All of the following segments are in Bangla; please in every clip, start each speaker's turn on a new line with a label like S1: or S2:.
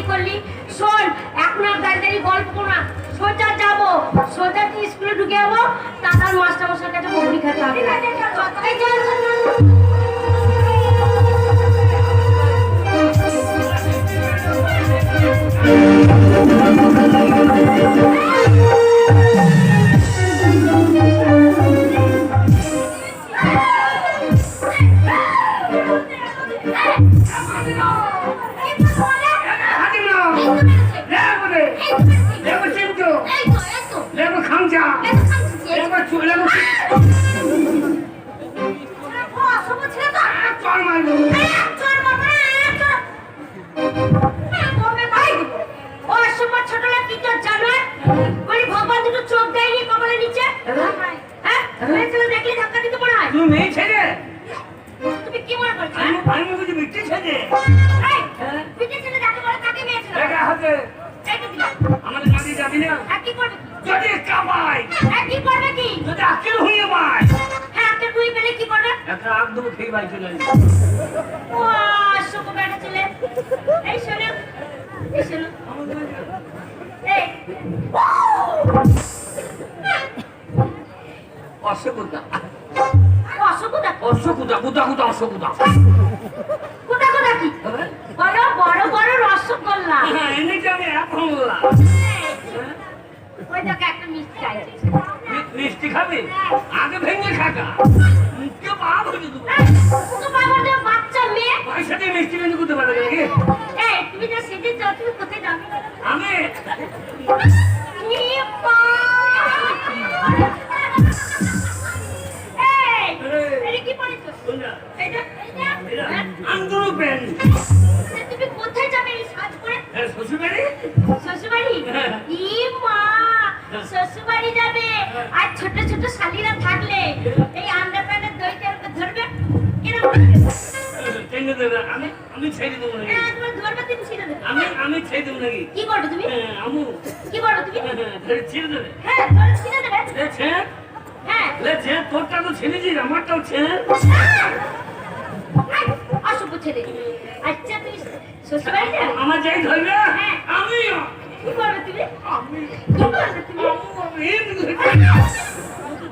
S1: করলি? শোন, এখন আর দাঁড়িয়ে গল্প না, সোজা যাবো, সোজা তুই স্কুলে ঢুকে যাবো, দাদার মাস্টার মশার কাছে বকুনি খেতে হবে। এই চল, চল, চল।
S2: মিষ্টি খাবে? আগে ভেঙে খাকা
S1: বাচ্চা মেয়ে
S2: পয়সা দিয়ে মিষ্টি ভেঙে করতে পারবে নাকি?
S1: তুমি যা সেজে যাও, তুমি কোথায় যাবে?
S2: আমি
S1: তুমি কোথায় যাবে এই সাজ করে?
S2: শ্বশুরবাড়ি।
S1: শ্বশুরবাড়ি? শ্বশুরবাড়ি যাবে। আর ছোট ছোট শালীরা থাকলে এই আন্ডার প্যান্টের দইটা ধরবে,
S2: আমি ছেড়ে দেবো নাকি? আমি ছেড়ে দেবো নাকি?
S1: কি করবে তুমি?
S2: আমু
S1: কি করবে তুমি?
S2: ছেড়ে দেবে।
S1: হ্যাঁ, ছেড়ে দেবে। হ্যাঁ,
S2: তোরটা তো ছেড়েছিস, আমারটাও ছেড়ে।
S1: অশুভ ছেলে। আচ্ছা, তুমি শ্বশুরবাড়ি যাবে?
S2: আমার যাই ধরবে আমিও।
S1: কি করবে তুমি? কি করবে তুমি?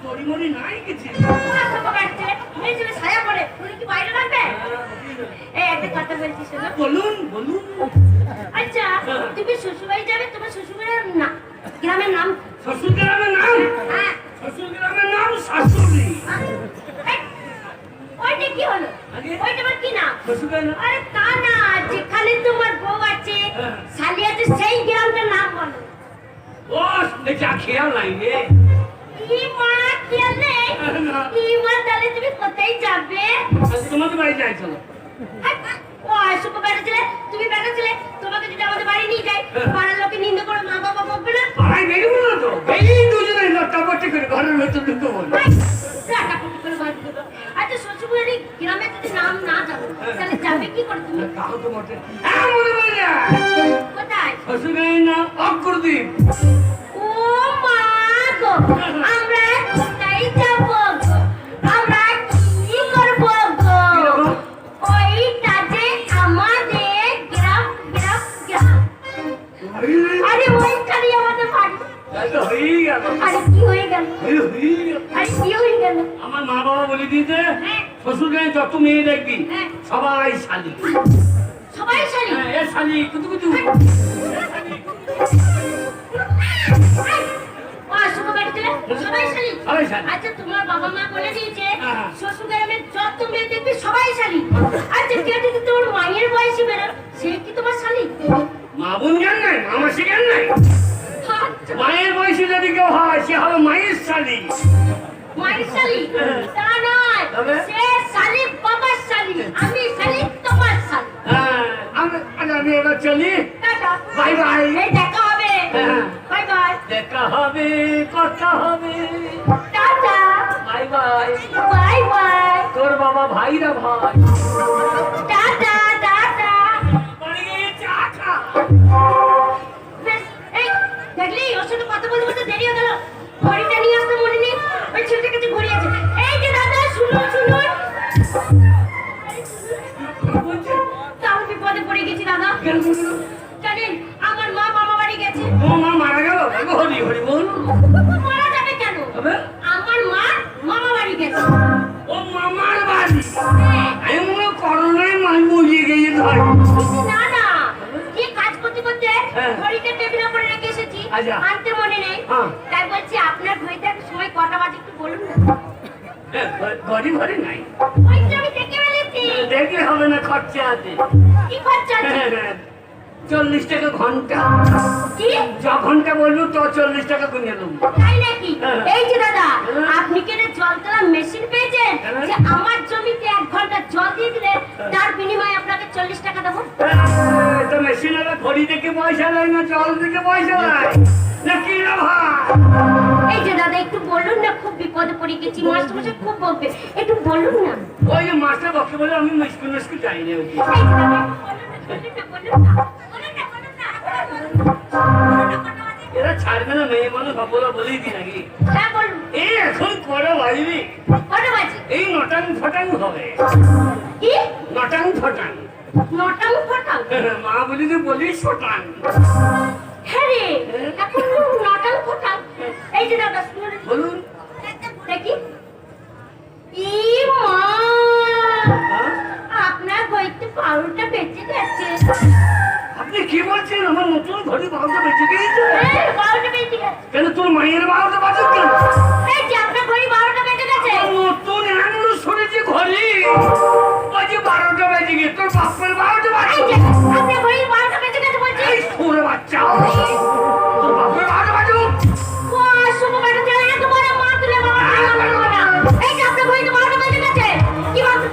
S2: দড়িমড়ি নাই কিছু।
S1: ছায়া পড়ে তুমি কি বাইরে রাখবে? এই একটা কথা বলছি শোনো।
S2: বলুন বলুন।
S1: আচ্ছা, তুমি শ্বশুরবাড়ি যাবে, তোমার শ্বশুরবাড়ির না গ্রামের নাম?
S2: শ্বশুর গ্রামের নাম?
S1: হ্যাঁ,
S2: শ্বশুর গ্রামের নাম শাশুড়ি।
S1: ওইটা কি হলো? ওইটা আবার কি নাম?
S2: শ্বশুরের নাম?
S1: আরে তা না, যেখানে তোমার বউ আছে, শালি আছে, সেই গ্রামটার নাম বলো।
S2: ও দেখি খেয়াল নাই রে।
S1: কি মা খেয়াল নেই? কি মা, তাহলে তুমি কোথায় যাবে?
S2: তোমাদের বাড়ি যাই চলো।
S1: ও শুভ বেড়াচ্ছিলে, তুমি বেড়াচ্ছিলে, তোমাকে যদি আমাদের বাড়ি নিয়ে যাই, পাড়ার লোকে নিন্দে করে মা বাবা বকবে না?
S2: পাড়ায় বেরোবো না তো, এই দুজনে লট্টাপট্টি করে ঘরের ভেতর ঢুকতে বলবো।
S1: আচ্ছা, শ্বশুরবাড়ি গ্রামে যদি নাম না জানো, তাহলে যাবে কি করে তুমি?
S2: তাও তো বটে। হ্যাঁ, মনে পড়ে যায়।
S1: কোথায়?
S2: শ্বশুরবাড়ির নাম অগ্রদ্বীপ।
S1: ও মা গো, আমরা কোথায় যাব গো? আমরা কি করব গো? ওইটা যে আমাদের গ্রাম। আরে ওইখানে আমাদের বাড়ি।
S2: হয়ে গেল।
S1: আরে কি হয়ে গেল? আরে কি হয়ে গেল?
S2: আমার মা বাবা বলে দিয়েছে, শ্বশুরবাড়ি যত মেয়ে দেখবি সবাই শালি।
S1: সবাই শালি?
S2: এ শালি কুতু কুতু।
S1: সবাই শালি? আচ্ছা, তোমার বাবা মা বলে দিয়েছে শ্বশুর গ্রামে যত মেয়ে দেখবি সবাই শালি। আচ্ছা, কেউ যদি তোমার মায়ের বয়সী বেরো, সে কি তোমার শালি?
S2: মা বোন জ্ঞান নাই, মামাসি জ্ঞান নাই। মায়ের বয়সী যদি কেউ হয়, সে হবে মায়ের শালি।
S1: মায়ের শালি? তা নয়, সে শালি বাবার শালি, আমি শালি তোমার শালি।
S2: আমি এবার চলি। Bye bye.
S1: দেখা হবে। Bye bye.
S2: দেখা হবে, কথা হবে।
S1: Tata.
S2: Bye bye.
S1: Bye bye.
S2: তোর বাবা ভাইরা ভাই।
S1: Tata tata.
S2: বাড়ি গিয়ে চা খা।
S1: এই দেখলি, ওর সাথে কথা বলতে বলতে দেরি হয়ে গেল। ঘড়িটা নিয়ে আসতে মনে নেই, ওই ছেলেটার কাছে ঘড়ি আছে। এই যে দাদা, শুনুন শুনুন। তাও বিপদে পড়ে গেছি দাদা। কেন জানেন আমার মা মামা বাড়ি গেছে।
S2: তোমার মা মারা গেল? হরি হরি বল।
S1: মারা যাবে কেন?
S2: তবে
S1: আমার মা মামা বাড়ি গেছে।
S2: ও মামার বাড়ি?
S1: হ্যাঁ।
S2: আমি মনে হয় করোনায় মাই মরিয়ে গিয়ে ধর।
S1: না না, কি কাজ করতে করতে
S2: হ্যাঁ।
S1: ঘড়িটা টেবিলের উপরে রেখে এসেছি,
S2: আচ্ছা।
S1: আনতে মনে নেই।
S2: হ্যাঁ।
S1: তাই বলছি আপনার ঘড়িটা সময় কটা বাজে একটু বলুন না।
S2: ঘড়ি ঘড়ি নাই,
S1: ঘড়িটা আমি দেখে ফেলেছি।
S2: দেখলে হবে না, খরচা আছে।
S1: কি খরচা আছে?
S2: 40 টাকা ঘন্টা।
S1: কি?
S2: য ঘন্টা বলবো তো 40 টাকা গুনে দেবো।
S1: তাই নাকি?
S2: হ্যাঁ।
S1: এই যে দাদা,
S2: হ্যাঁ।
S1: আপনি কি না জল তোলা মেশিন পেয়েছেন?
S2: হ্যাঁ।
S1: যে আমার জমিতে 1 ঘন্টা জল দিয়ে দিলে তার বিনিময়ে আপনাকে 40 টাকা দেবো।
S2: তো মেশিনেরা ঘড়ি থেকে পয়সা নেয় না জল থেকে পয়সা নেয় না কি না ভাই?
S1: এই যে দাদা একটু বলুন না, খুব বিপদে পড়ে গেছি, মাস্টারমশাই খুব বকবে, একটু বলুন না।
S2: ওই যে মাস্টার বকে বলে আমি মুশকিল যাই না।
S1: এই যে দাদা, বলুন না, বলুন না, বলুন না, বলুন না, বলুন না।
S2: এরা ছাড়বে না, মেয়ে মানুষ বলা বলেই দি নাকি?
S1: হ্যাঁ বলুন,
S2: এই এখন করা বাজবি,
S1: কটা বাজে?
S2: এই নটাং ফটাং হবে।
S1: কি?
S2: নটাং ফটাং।
S1: নটাং ফটাং?
S2: মা বলি যে বলিস ফটাং।
S1: হ্যাঁ রে, এখন নটাং ফটাং। এই যে দাদা শুনুন,
S2: বলুন।
S1: দেখি। ই মা,
S2: হ্যাঁ?
S1: আপনার ঘড়িতে 12টা বেজে গেছে।
S2: আপনি কি বলছেন? আমার নতুন ঘড়ি 12টা বেজে গিয়েছে?
S1: হ্যাঁ, 12টা বেজে গেছে।
S2: কেন তোর মায়ের 12টা বাজুক কেন?
S1: এই যে আপনার ঘড়ি 12টা বেজে গেছে।
S2: নতুন এমন শুনেছি ঘড়ি ওই যে 12টা বেজে গিয়ে তোর বাপের 12টা বাজে।
S1: এই যে আপনার ঘড়ি 12টা বেজে গেছে বলছি।
S2: এই সুরে বাচ্চা, তোর বাপের 12টা বাজুক।
S1: ও শুভ বেটা ছেলে, এত বড় মা তুলে বাবা আলাম করবে না। এই যে আপনার ঘড়ি 12টা বেজে গেছে। কি বলছেন?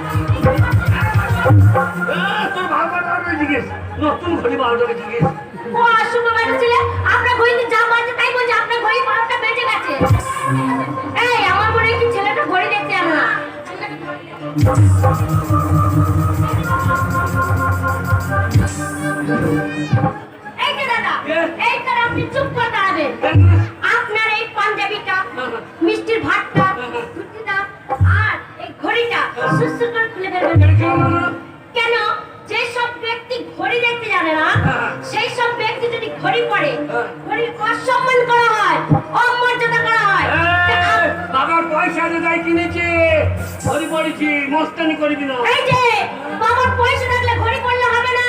S2: তোর বাপের 12টা বেজে গিয়েছে, নতুন ঘড়ি 12টা বেজে গিয়েছে।
S1: ও শুভ বেটা ছেলে, আপনার ঘড়িতে যা বাজে তাই বলছে, আপনার ঘড়ি 12টা বেজে গেছে। এই আমার মনে হয় কি ছেলেটা ঘড়ি দেখতে জানে না। এই যে দাদা, এই তারা আপনি চুপ করে দাঁড়াবেন। আপনার এই পাঞ্জাবিটা, মিষ্টির ভাতটা, ধুতিটা আর এই ঘড়িটা সুসুর করে খুলে ফেলবেন। কেন? যে সব ব্যক্তি ঘড়ি দেখতে জানে না, সেই সব ব্যক্তি যদি ঘড়ি পরে, ঘড়ির অসম্মান করা হয়, অমর্যাদা করা হয়।
S2: বাবার পয়সা তাই কিনেছে, ঘড়ি পড়েছি, মস্তানি করবি না।
S1: এই যে বাবার পয়সা থাকলে ঘড়ি পড়লে হবে না,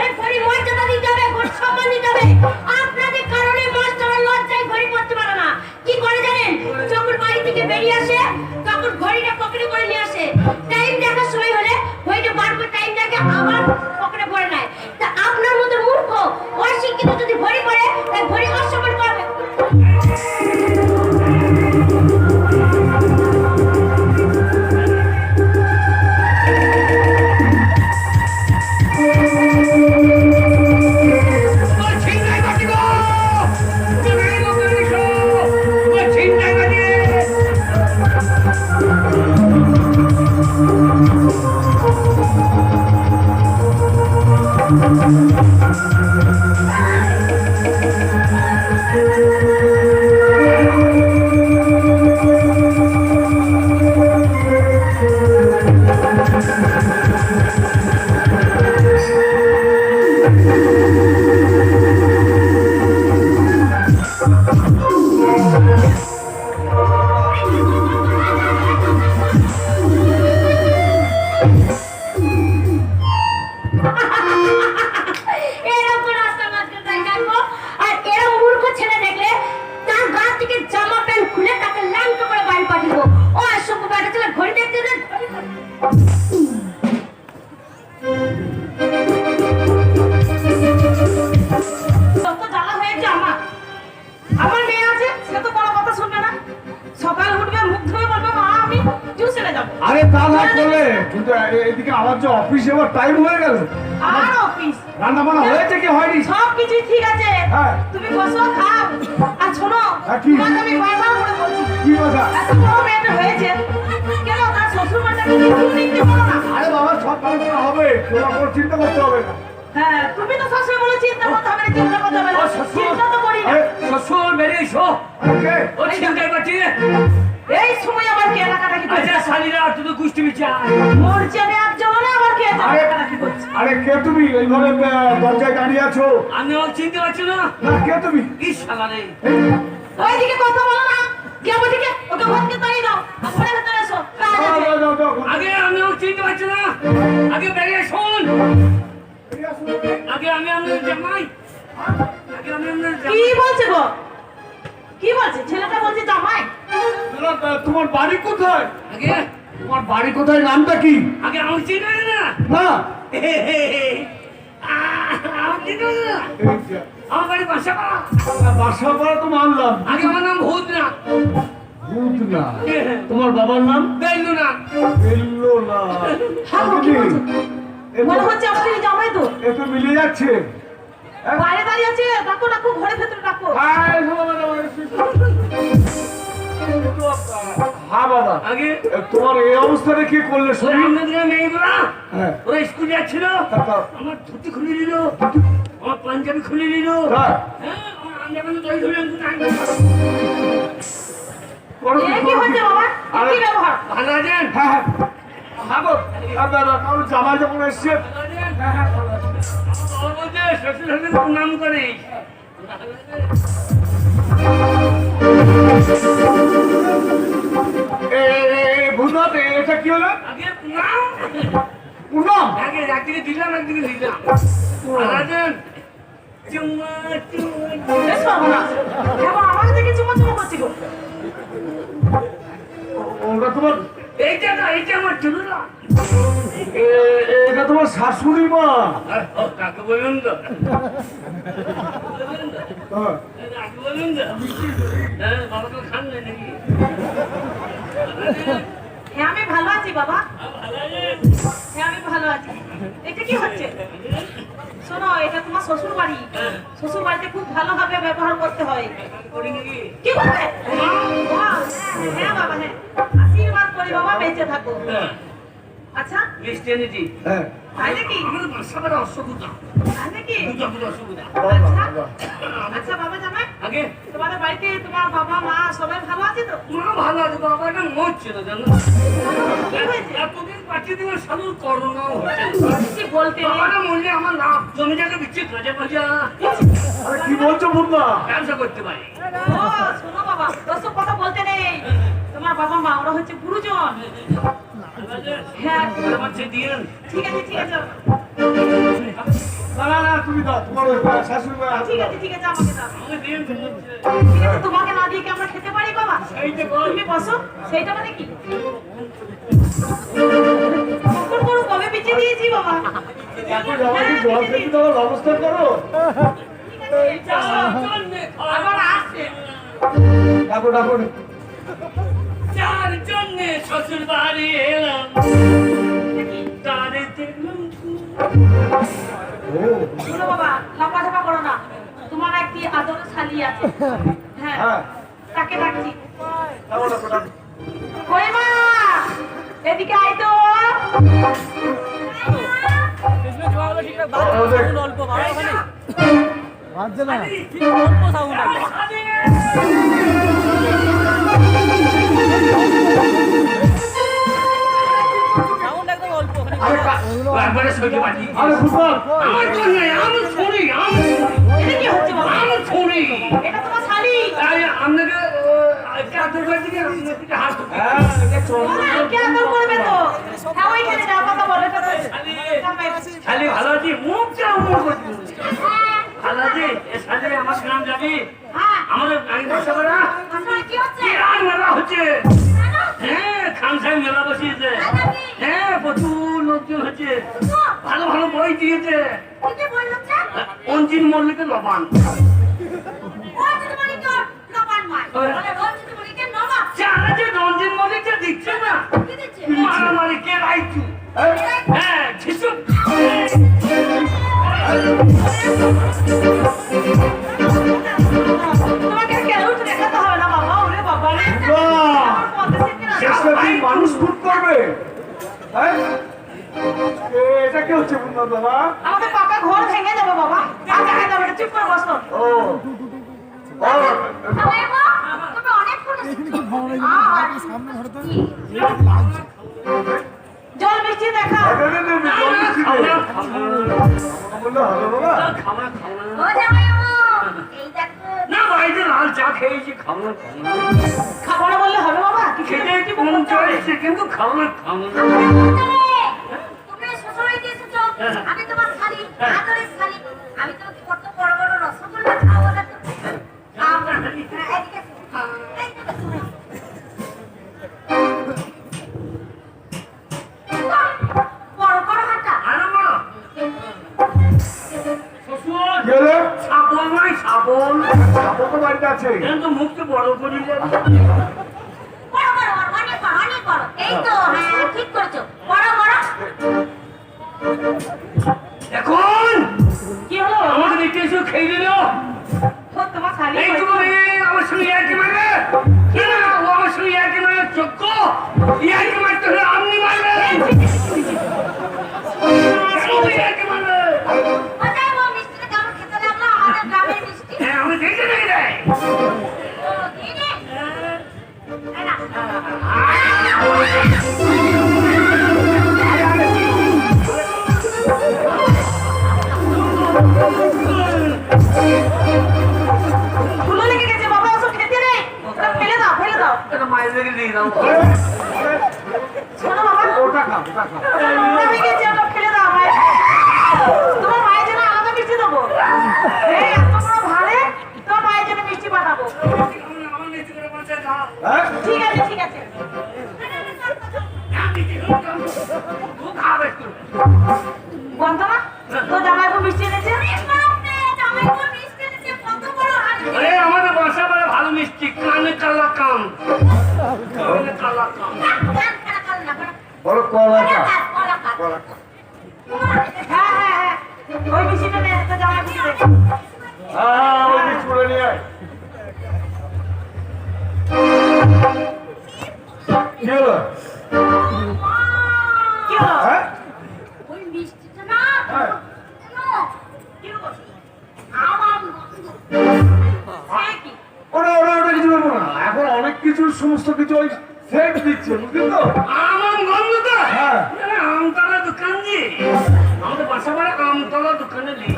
S1: এই ঘড়ি মর্যাদা দিতে হবে, ঘড়ি সম্মান দিতে হবে। আপনাদের কারণে মাস্টাররা লজ্জায় ঘড়ি পড়তে পারে না। কি করে জানেন? যখন বাড়ি থেকে বেরিয়ে আসে তখন ঘড়িটা পকেটে করে নিয়ে আসে, টাইম দেখার সময় হলে ঘড়িটা বার করে টাইম দেখে আবার পকেটে ভরে নেয়। তা আপনার মতো মূর্খ অশিক্ষিত যদি ঘড়ি পড়ে, তাই ঘড়ি অসম্মান করবে। এরকম রাস্তা মাঝখানে তাই কাটবো, আর এরকম মূর্খ ছেলে দেখলে তার গা থেকে জামা প্যান্ট খুলে তাকে ল্যাংটো করে বাড়ি পাঠিয়ে দেবো। ও অসভ্য বেটা ছেলে, ঘড়ি দেখতে দেন।
S3: কত জ্বালা হয়েছে আমার। আমার মেয়ে আছে, সে তো কোনো কথা শুনবে না। সকালে উঠবে, মুখ ধুয়ে বলবে মা আমি টিউশনে যাবো।
S4: আরে তা না করলে কিন্তু এদিকে আমার যে অফিস যাওয়ার টাইম হয়ে গেল।
S3: আর অফিস
S4: রান্না বান্না হয়েছে কি হয়নি?
S3: সব কিছুই ঠিক আছে,
S4: হ্যাঁ।
S3: তুমি বসো খাও। আর শোনো,
S4: হ্যাঁ, কি?
S3: তোমাকে আমি বারবার করে বলছি,
S4: কি কথা?
S3: এত বড় মেয়েটা হয়েছে, কেন তার শ্বশুর মাটাকে কিছু নিতে পারো না?
S4: আরে বাবা সব কাজ হবে, তোমার কোনো চিন্তা করতে হবে না।
S3: হ্যাঁ, তুমি তো শ্বশুর বলে চিন্তা করতে হবে না, চিন্তা করতে হবে না।
S2: ও শ্বশুর।
S3: চিন্তা তো করি না।
S4: আরে,
S2: শ্বশুর বেরিয়েছো,
S4: ওকে,
S2: ও ছিনতাই পাঠিয়ে।
S3: এই সময় আবার কে এলাকাটা কি
S2: আচ্ছা শালিরা তুই গুষ্টি বিচার।
S3: মোর চেনে একজন আবার কে
S4: আরে
S3: কি করছে?
S4: আরে কে তুমি এইভাবে দরজায় দাঁড়িয়ে আছো?
S2: আমি ওর চিনতে পারছি না।
S4: না কে তুমি?
S2: কি শালা রে?
S3: ওইদিকে কথা বলো না, কে ওদিকে? ওকে ঘরকে তাড়িয়ে দাও, ঘরে ভেতরে এসো।
S4: দাও, দাও, দাও, দাও।
S2: আগে আমি ওর চিনতে পারছি না। আগে বেরিয়ে শোন।
S4: বেরিয়ে আসো।
S2: আগে আমি আপনার জামাই। আগে আমি আপনার
S3: কি
S2: জামাই।
S3: বলছে গো? কি বলছে? ছেলেটা বলছে জামাই।
S4: দাদা, তোমার বাড়ি কোথায়?
S2: আগে
S4: তোমার বাড়ি কোথায়? নামটা কি?
S2: আগে আমি চিনতে পারি না।
S4: না
S2: আমি চিনতে পারি না।
S4: এই যে,
S2: আমার বাড়ি বাসা পাড়া।
S4: বাসা ভাড়া তো মানলাম।
S2: আগে আমার নাম ভূত না।
S4: ভূত না। তোমার বাবার নাম?
S2: বেলু না।
S4: এলো না।
S3: হ্যাঁ গো, কি বলছে?
S4: এ তো-
S3: মনে হচ্ছে আমাদের এই জামাই তো।
S4: এ তো মিলে যাচ্ছে। হ্যাঁ?
S3: বাইরে দাঁড়িয়ে আছে, ডাকো ডাকো, ঘরে ভেতরে ডাকো।
S4: হ্যাঁ বাবা,
S2: আগে
S4: তোমার এই অবস্থাটা কি করলে
S2: ওরা
S4: শরীর?
S2: আপনাদের মেয়েগুলা
S4: হ্যাঁ।
S2: ওরা স্কুল যাচ্ছিল,
S4: তারপর?
S2: আমার ধুতি খুলে দিল, আমার পাঞ্জাবি খুলে দিল,
S4: তাই?
S2: হ্যাঁ আমার আঞ্জাবে দই ধরে
S4: করো কি,
S3: এ কি
S4: করো কি?
S3: হচ্ছে বাবা? এ কি ব্যবহার?
S2: ভালো আছেন?
S4: হ্যাঁ হ্যাঁ হ্যাঁ গো, দাদা কারণ জামাই যখন এসছে।
S2: ভালো আছেন?
S4: হ্যাঁ হ্যাঁ ভালো আছি।
S2: আমার বাবা বলছে শ্বশুর শাশুড়ি প্রণাম করে।
S4: ভূতনাথ, এটা কি হলো?
S2: আগে প্রণাম।
S4: পুনম?
S2: আগে একদিকে দিলাম একদিকে দিলাম। ভালো আছেন? চুম্মা চুম্মা।
S3: বেশ বাবা না। এখন আমাকে দেখে চুমা চুমা করছি গো।
S4: ওটা তোমার
S2: এইটা না, এইটা আমার চুলুরা।
S4: এটা তোমার শাশুড়ি মা?
S2: কাকে বলুন তো?
S4: হ্যাঁ।
S2: কাকে বলুন তো? হ্যাঁ, বাবা তো খান নাই নাকি?
S3: হ্যাঁ আমি ভালো আছি বাবা।
S2: ভালো আছেন?
S3: হ্যাঁ আমি ভালো আছি। এটা কি হচ্ছে? শোনো, এটা তোমার শ্বশুর বাড়ি। শ্বশুর বাড়িতে খুব ভালোভাবে ব্যবহার করতে হয়।
S2: করি নাকি?
S3: কি করবে? হ্যাঁ বাবা, হ্যাঁ। আশীর্বাদ করি বাবা, বেঁচে থাকো।
S2: হ্যাঁ,
S3: আচ্ছা,
S2: মিষ্টি এনেছি।
S4: হ্যাঁ।
S3: তাই নাকি?
S2: আমাদের বাসা বাড়া অসুবিধা।
S3: তাই নাকি?
S2: অসুবিধা।
S3: আচ্ছা, আচ্ছা বাবা জামাই,
S2: আগে
S3: তোমাদের বাড়িতে তোমার বাবা মা সবাই ভালো আছে তো?
S2: মা ভালো আছে, বাবা একটা মরছে না জানো?
S3: কি হয়েছে?
S2: এতদিন পাঠিয়ে দিল সাধুর করোনা হচ্ছে।
S3: কি বলতে নেই।
S2: বাবাটা মরলে আমার লাভ, জমি জায়গা বিচ্ছি কাজে পাজা
S4: আরে কি বলছো বুদ্ধা?
S2: ব্যবসা করতে পারি।
S3: ও শোনো বাবা, ওসব কথা বলতে নেই। তোমার বাবা মা ওরা হচ্ছে গুরুজন। হ্যাঁ
S2: আমার চেয়ে দিয়েন।
S3: ঠিক আছে, ঠিক আছে,
S4: না না না, তুমি দাও, তোমার ওই শাশুড়ি মা হাতে
S3: ঠিক
S4: দাও।
S3: আছে, ঠিক আছে, আমাকে দাও।
S2: আমাকে দিয়েন।
S3: ঠিক আছে, তোমাকে না দিয়ে কি আমরা খেতে পারি বাবা?
S2: এইটা বল।
S3: তুমি বসো। সেইটা মানে কি? কখন করো, কবে বেঁচে দিয়েছি বাবা?
S4: এখন আমাকে জল খেতে দেওয়ার ব্যবস্থা করো।
S3: ঠিক আছে, আবার আসছে।
S4: ডাকো ডাকো।
S2: যার জন্যে শ্বশুর বাড়ি এলাম তারে দেখলাম
S4: ও
S3: শোনো বাবা, লাফাঝাপা করো না। তোমার একটি আদরের শালি আছে। হ্যাঁ,
S4: হ্যাঁ,
S3: তাকে ডাকছি।
S4: ডাকো ডাকো ডাকো।
S3: ওই মা, এদিকে আয় তো।
S5: বাজছে না
S2: একবারে সইতে পারি।
S4: আরে বুদ্ধা,
S2: আমার জন্য আমি শুনি, আমি
S3: এটা কি হচ্ছে বাবা?
S2: শুনি।
S3: এটা তোমার শালি।
S2: তাই আপনাকে চাদর করে দিকে আপনাকে হাত
S4: হ্যাঁ, এটা চল।
S3: ওরা কে আদর করবে তো? হ্যাঁ, ওইখানে যাও, কথা বলো, এটা তো জামাই।
S2: খালি ভালো আছি, মুখটা উমর করছি। ভালো আছি, এ সাথে আমার গ্রাম যাবি?
S3: হ্যাঁ,
S2: আমাদের গাড়ি বসা করা
S3: আপনার কি হচ্ছে?
S2: বিরাট মেলা হচ্ছে। হ্যাঁ, খামসাই মেলা বসিয়েছে। হ্যাঁ, প্রচুর লোকজন হচ্ছে। ভালো ভালো বই দিয়েছে।
S1: কি বললো স্যার?
S2: অঞ্জিন মল্লিকের লবান।
S1: রঞ্জিত মল্লিকের নবান নয়। বলে রঞ্জিত মল্লিকের নবাব।
S2: যারা যে রঞ্জিন মল্লিককে দিচ্ছে না,
S1: কি দিচ্ছে?
S2: মারামারি কে রাইটু। হ্যাঁ, শিশু।
S3: তোমাকে কেন দেখাতে হবে না বাবা, ওরে বাবা রে।
S4: বাহ!
S3: আমার পথে থেকে না।
S4: শেষটা কি মানুষ খুন করবে? হ্যাঁ? এটা কি হচ্ছে বুদ্ধা দাদা?
S3: আমাদের পাকা ঘর ভেঙে যাবে বাবা। আর ভেঙে যাবে না, চুপ করে বসো।
S4: ও ও,
S1: জামাই গো, তুমি অনেক শুনেছো।
S5: সামনে ঘরে তো
S3: জল মিষ্টি মিষ্টি দেখা।
S4: বললো হবে বাবা।
S1: ও জামাইবাবু, এই দেখো।
S2: না বাড়িতে লাল চা খেয়েছি, খাবো না।
S3: খাবো না বললে হবে বাবা? কিছু
S2: খেতে একটু মন চলেছে কিন্তু খাবো না।
S1: তুমি শ্বশুরবাড়ি দিয়ে এসেছো, আমি তোমার শালি, আদরের শালি। আমি তোমাকে কত বড় বড় রসগোল্লা খাওয়াবো না তো? খাওয়াবো না। হ্যাঁ, এদিকে এসো। এই তো শুনো। বড় বড় হাঁটা।
S2: আরে বলো, শ্বশুর
S4: কি হলো?
S2: শ্রাবণ নয়, শ্রাবণ।
S4: খাবো তো বাড়িতে আছে।
S2: কিন্তু মুখটা বড় করি
S1: বড় বড়, অনেক বড়, অনেক বড়। এই তো, হ্যাঁ, ঠিক করেছো। বড় বড়।
S2: এখন
S3: কি হলো বাবা?
S2: আমাকে দেখতে এসে খেয়ে দিল।
S3: ও, তোমার শালি
S2: এই
S3: হয়েছে।
S2: তুমি আমার সঙ্গে ইয়ার্কি মারবে? কি না, ও আমার সঙ্গে ইয়ার্কি মারবে চোখ। ইয়ার্কি মারতে হলে আপনি মারবেন। ইয়ার্কি মারবে।
S1: ও জামাইবাবু, মিষ্টিটা কেমন খেতে লাগলো? আমাদের গ্রামের মিষ্টি।
S2: হ্যাঁ, আমি দেখে দেখে দেয়।
S1: ও, দিয়ে দে। এই না।
S3: ধুলো লেগে গেছে বাবা, ওসব খেতে নেই। ওটা ফেলে দাও, ফেলে দাও।
S2: এটা মায়ের দেখে দিয়ে দাও।
S3: শোনো বাবা,
S4: ওটা খাও, ওটা খাও।
S3: ওটা নোংরা হয়ে গেছে, ওটা ফেলে দাও মায়ের। তোমার মায়ের জন্য আলাদা মিষ্টি দেবো। এই এত বড় ভারে, তোমার মায়ের জন্য মিষ্টি পাঠাবো।
S2: আমার মিষ্টি করে বলছে দাও।
S4: হ্যাঁ?
S3: ঠিক আছে, ঠিক আছে।
S2: তুই খাবে একটু।
S3: বন্ধ না? তোর জামাইবাবু মিষ্টি এনেছে?
S1: জামাইবাবু মিষ্টি এনেছে, কত বড় হাঁড়ি।
S2: আরে আমাদের বাসা বলে ভালো মিষ্টি, কানে কালা কাম। কানে কালা কাম।
S4: বলো কলা খা।
S1: কলা খা।
S4: কলা খা।
S3: হ্যাঁ, হ্যাঁ, হ্যাঁ। ওই মিষ্টিটা নে, তোর জামাইবাবুকে দে।
S4: হ্যাঁ, ওই যে চুলে নিয়ে আয়। কি হলো?
S3: কি হলো?
S4: হ্যাঁ?
S1: ওই মিষ্টিটা না,
S4: হ্যাঁ।
S3: কি হলো?
S1: আমার বন্ধু।
S3: সে কি?
S4: ওটা কিছু বলবো না। এখন অনেক কিছু সমস্ত কিছু ওই সেট দিচ্ছে, বুঝলি তো?
S2: আমার গন্ধ তো?
S4: হ্যাঁ।
S2: আমতলা দোকান দিয়ে আমাদের বাসা বলে আমতলা দোকানে দিই।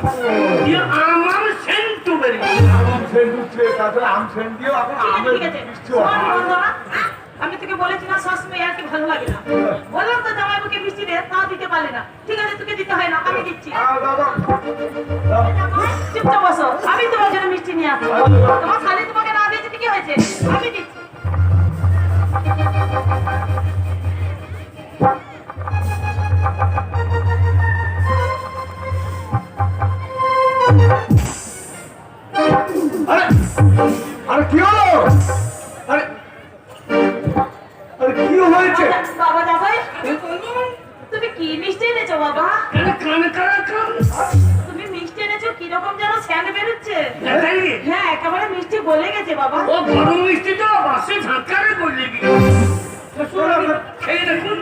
S2: আমার সেন্টু বেরিয়ে
S4: আম সেন্ট দিচ্ছে, তারপরে আম সেন্ট দিয়েও এখন
S3: ঠিক আছে,
S4: আমের
S3: ঠিক আছে।
S4: মিষ্টি
S3: শোন,
S4: হয়।
S3: বন্ধ না? আমি তোকে বলেছি না সবসময় আর কি ভালো লাগে না। বললাম তো জামাইবাবুকে মিষ্টি দে, তাও দিতে পারলে না। ঠিক আছে, তোকে দিতে হয় না, আমি দিচ্ছি।
S4: দাদা দাও।
S3: চুপচাপ বসো, আমি তোমার জন্য মিষ্টি নিয়ে আসবো। তোমার শালি তোমাকে না দিয়েছে কি হয়েছে? আমি দিচ্ছি।
S4: আরে আরে কি হলো? আরে আরে কি হয়েছে?
S3: বাবা জামাই, তুমি কি মিষ্টি এনেছো বাবা?
S2: কানে কালা কাম।
S3: তুমি মিষ্টি এনেছো, কিরকম যেন স্যান্ড বেরোচ্ছে।
S2: দেখাই
S3: হ্যাঁ, একেবারে মিষ্টি গলে গেছে বাবা।
S2: ও বড় মিষ্টি তো বাসে ঝাঁকারে করলে কি খেয়ে দেখুন,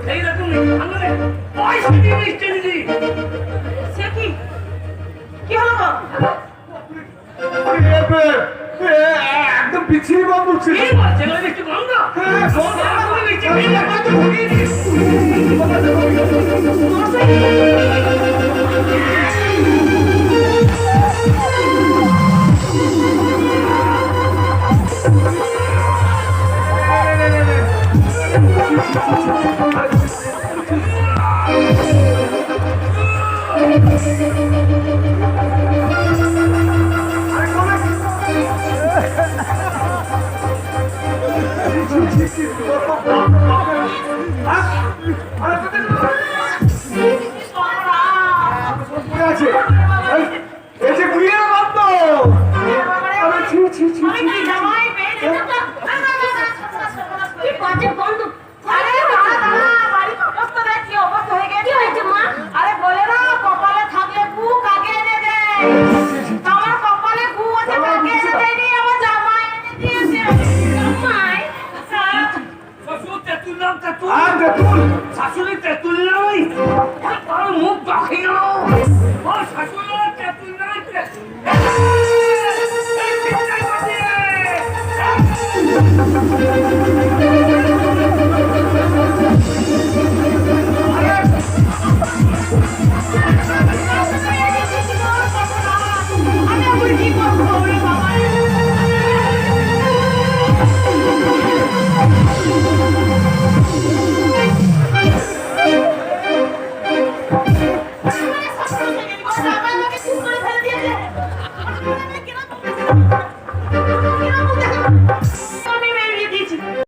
S2: খেয়ে দেখুন। আমাদের পয়সা দিয়ে মিষ্টি দিদি।
S3: সে কি? কি হলো গো?
S4: একদম বিচ্ছিরি গন্ধ ছিল।
S2: এই বাচ্চাগুলো মিষ্টি গন্ধ। গন্ধ মিষ্টি খেয়ে
S4: আছে এই যে গুলিয়ে গন্ধ। আরে ছি ছি ছি
S3: আমি কি জামাই পেয়ে যেতে?
S1: কি বাজে গন্ধ।
S3: আরে দাঁড়া, দাঁড়া, বাড়ির অবস্থা দেখ, কি অবস্থা হয়ে গেছে।
S1: কি হয়েছে মা?
S3: আরে বলে না, কপালে থাকলে গু কাকে এনে দেয়। আমার কপালে গু আছে, কাকে এনে দেয়নি, আমার জামাই এনে দিয়েছে।
S1: জামাই?
S2: শ্বশুর তেঁতুল নাম তেঁতুল।
S4: আর দেখুন